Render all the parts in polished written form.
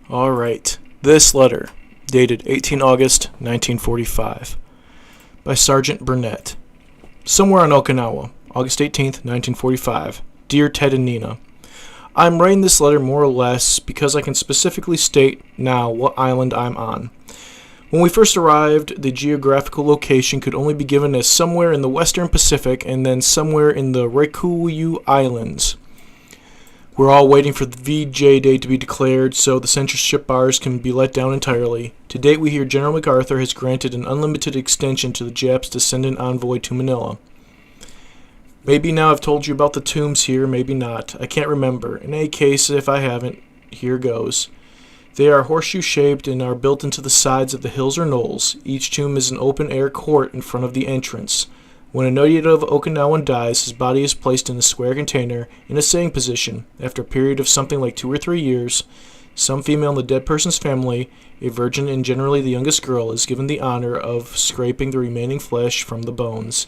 Alright, this letter, dated 18 August 1945, by Sgt Bennet. Somewhere on Okanawa, August 18th, 1945. Dear Ted and Nina, I'm writing this letter more or less because I can specifically state now what island I'm on. When we first arrived, the geographical location could only be given as somewhere in the western Pacific and then somewhere in the Ryukyu Islands. We're all waiting for the VJ Day to be declared so the censorship bars can be let down entirely. To date, we hear General MacArthur has granted an unlimited extension to the Japs' descendant envoy to Manila. Maybe now I've told you about the tombs here, maybe not. I can't remember. In any case, if I haven't, here goes. They are horseshoe-shaped and are built into the sides of the hills or knolls. Each tomb is an open-air court in front of the entrance. When a native of Okinawa dies, his body is placed in a square container in a sitting position. After a period of something like 2 or 3 years, some female in the dead person's family, a virgin and generally the youngest girl, is given the honor of scraping the remaining flesh from the bones.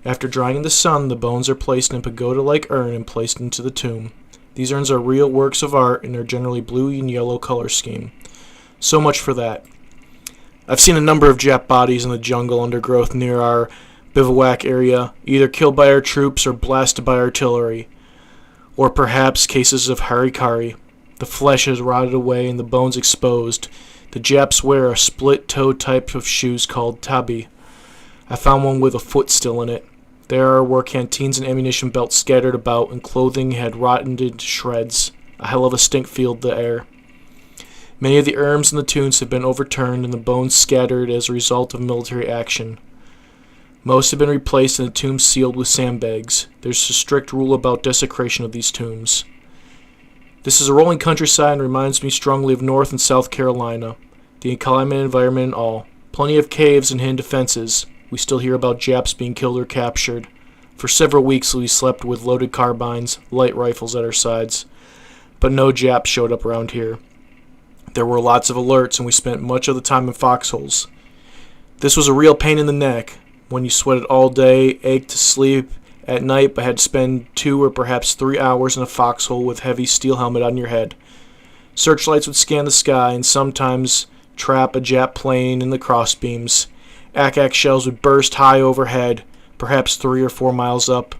After drying in the sun, the bones are placed in a pagoda-like urn and placed into the tomb. These urns are real works of art and are generally blue and yellow color scheme. So much for that. I've seen a number of Jap bodies in the jungle undergrowth near our bivouac area, either killed by our troops or blasted by artillery, or perhaps cases of harikari. The flesh has rotted away and the bones exposed. The Japs wear a split-toe type of shoes called tabi. I found one with a foot still in it. There were canteens and ammunition belts scattered about, and clothing had rotted into shreds. A hell of a stink filled the air. Many of the urns in the tombs have been overturned and the bones scattered as a result of military action. Most have been replaced and the tombs sealed with sandbags. There's a strict rule about desecration of these tombs. This is a rolling countryside and reminds me strongly of North and South Carolina. The climate and environment and all. Plenty of caves and hidden defenses. We still hear about Japs being killed or captured. For several weeks we slept with loaded carbines, light rifles at our sides. But no Japs showed up around here. There were lots of alerts and we spent much of the time in foxholes. This was a real pain in the neck. When you sweated all day, ached to sleep at night, but had to spend 2 or perhaps 3 hours in a foxhole with heavy steel helmet on your head. Searchlights would scan the sky and sometimes trap a Jap plane in the crossbeams. Ack-ack shells would burst high overhead, perhaps 3 or 4 miles up,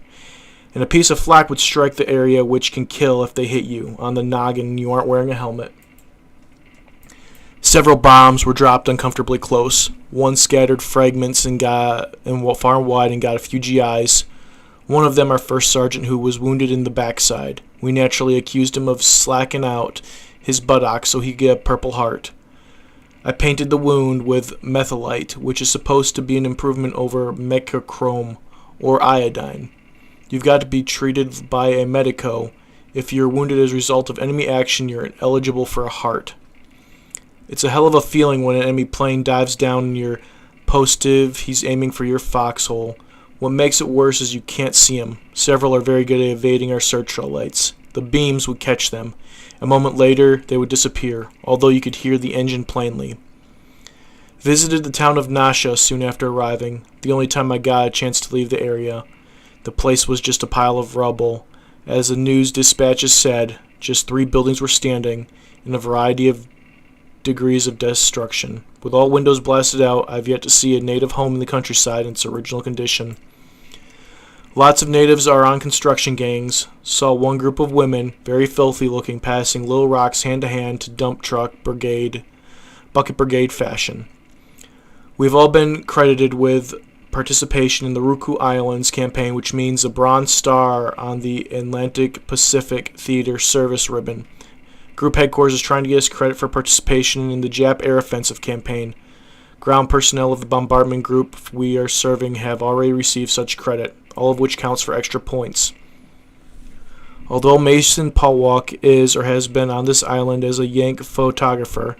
and a piece of flak would strike the area, which can kill if they hit you on the noggin and you aren't wearing a helmet. Several bombs were dropped uncomfortably close. One scattered fragments and went far and wide and got a few GIs. One of them our first sergeant, who was wounded in the backside. We naturally accused him of slacking out his buttocks so he'd get a Purple Heart. I painted the wound with methylite, which is supposed to be an improvement over mecachrome or iodine. You've got to be treated by a medico. If you're wounded as a result of enemy action, you're eligible for a heart. It's a hell of a feeling when an enemy plane dives down and you're positive he's aiming for your foxhole. What makes it worse is you can't see him. Several are very good at evading our searchlight lights. The beams would catch them. A moment later, they would disappear, although you could hear the engine plainly. Visited the town of Nasha soon after arriving, the only time I got a chance to leave the area. The place was just a pile of rubble. As the news dispatches said, just 3 buildings were standing, in a variety of degrees of destruction. With all windows blasted out, I've yet to see a native home in the countryside in its original condition. Lots of natives are on construction gangs. Saw one group of women, very filthy looking, passing little rocks hand to hand to dump truck bucket brigade fashion. We've all been credited with participation in the Ryukyu Islands campaign, which means a bronze star on the Atlantic Pacific Theater service ribbon. Group headquarters is trying to get us credit for participation in the Jap air offensive campaign. Ground personnel of the bombardment group we are serving have already received such credit, all of which counts for extra points. Although Mason Polwalk is or has been on this island as a Yank photographer,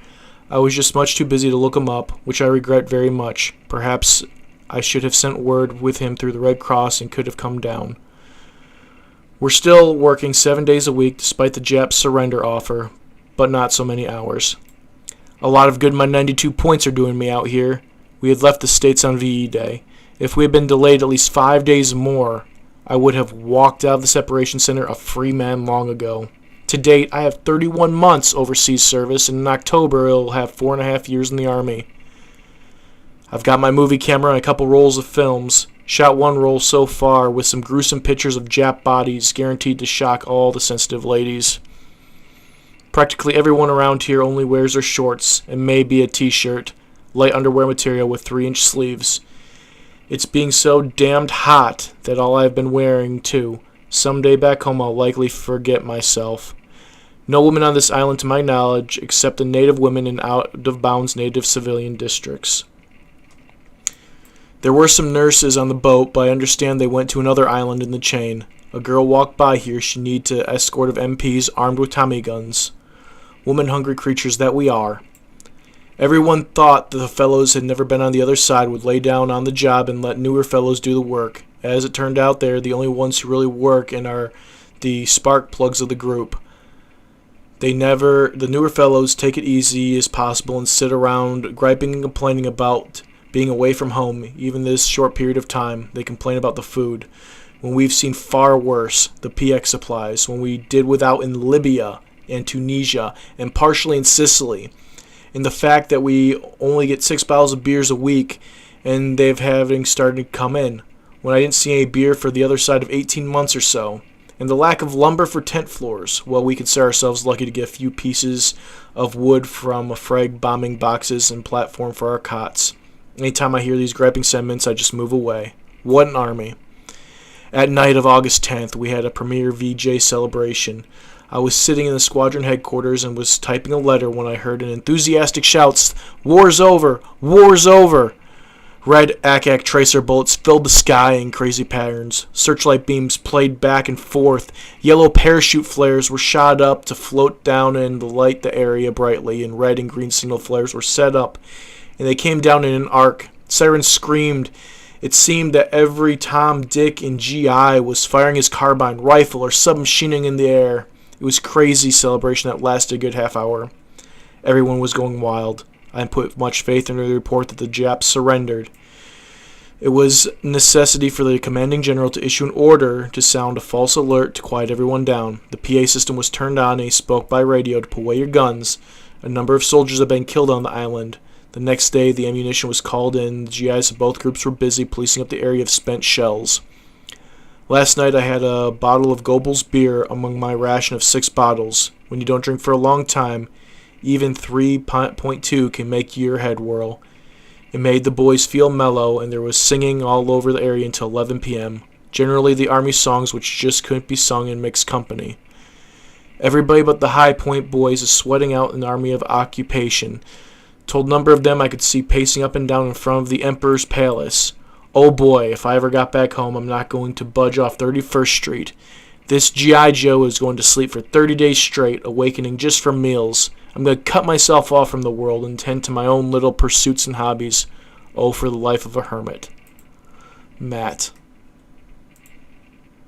I was just much too busy to look him up, which I regret very much. Perhaps I should have sent word with him through the Red Cross and could have come down. We're still working 7 days a week despite the Japs' surrender offer, but not so many hours. A lot of good my 92 points are doing me out here. We had left the States on VE Day. If we had been delayed at least 5 days more, I would have walked out of the separation center a free man long ago. To date, I have 31 months overseas service, and in October I'll have 4.5 years in the Army. I've got my movie camera and a couple rolls of films. Shot one roll so far with some gruesome pictures of Jap bodies guaranteed to shock all the sensitive ladies. Practically everyone around here only wears their shorts and maybe a t-shirt, light underwear material with 3-inch sleeves. It's being so damned hot that all I've been wearing, too. Someday back home I'll likely forget myself. No women on this island to my knowledge, except the native women in out-of-bounds native civilian districts. There were some nurses on the boat, but I understand they went to another island in the chain. A girl walked by here she need to escort of MPs armed with Tommy guns. Woman-hungry creatures that we are. Everyone thought that the fellows had never been on the other side would lay down on the job and let newer fellows do the work. As it turned out, they're the only ones who really work and are the spark plugs of the group. The newer fellows take it easy as possible and sit around griping and complaining about being away from home. Even this short period of time, they complain about the food. When we've seen far worse, the PX supplies, when we did without in Libya and Tunisia and partially in Sicily. And the fact that we only get 6 bottles of beers a week and they've having started to come in, when I didn't see any beer for the other side of 18 months or so. And the lack of lumber for tent floors. Well, we consider ourselves lucky to get a few pieces of wood from a frag bombing boxes and platform for our cots. Anytime I hear these griping sentiments, I just move away. What an army. At night of August 10th, we had a premier VJ celebration. I was sitting in the squadron headquarters and was typing a letter when I heard an enthusiastic shout, "War's over! War's over!" Red ACAC tracer bullets filled the sky in crazy patterns. Searchlight beams played back and forth. Yellow parachute flares were shot up to float down and light the area brightly, and red and green signal flares were set up, and they came down in an arc. Sirens screamed. It seemed that every Tom, Dick, and GI was firing his carbine, rifle, or submachining in the air. It was a crazy celebration that lasted a good half hour. Everyone was going wild. I didn't put much faith in the report that the Japs surrendered. It was a necessity for the commanding general to issue an order to sound a false alert to quiet everyone down. The PA system was turned on and he spoke by radio to put away your guns. A number of soldiers had been killed on the island. The next day, the ammunition was called in. The GIs of both groups were busy policing up the area of spent shells. Last night, I had a bottle of Goebbels beer among my ration of 6 bottles. When you don't drink for a long time, even 3.2 can make your head whirl. It made the boys feel mellow, and there was singing all over the area until 11 p.m. Generally the Army songs which just couldn't be sung in mixed company. Everybody but the High Point boys is sweating out in the Army of Occupation. Told a number of them I could see pacing up and down in front of the Emperor's Palace. Oh boy, if I ever got back home, I'm not going to budge off 31st Street. This G.I. Joe is going to sleep for 30 days straight, awakening just for meals. I'm going to cut myself off from the world and tend to my own little pursuits and hobbies. Oh, for the life of a hermit. Matt.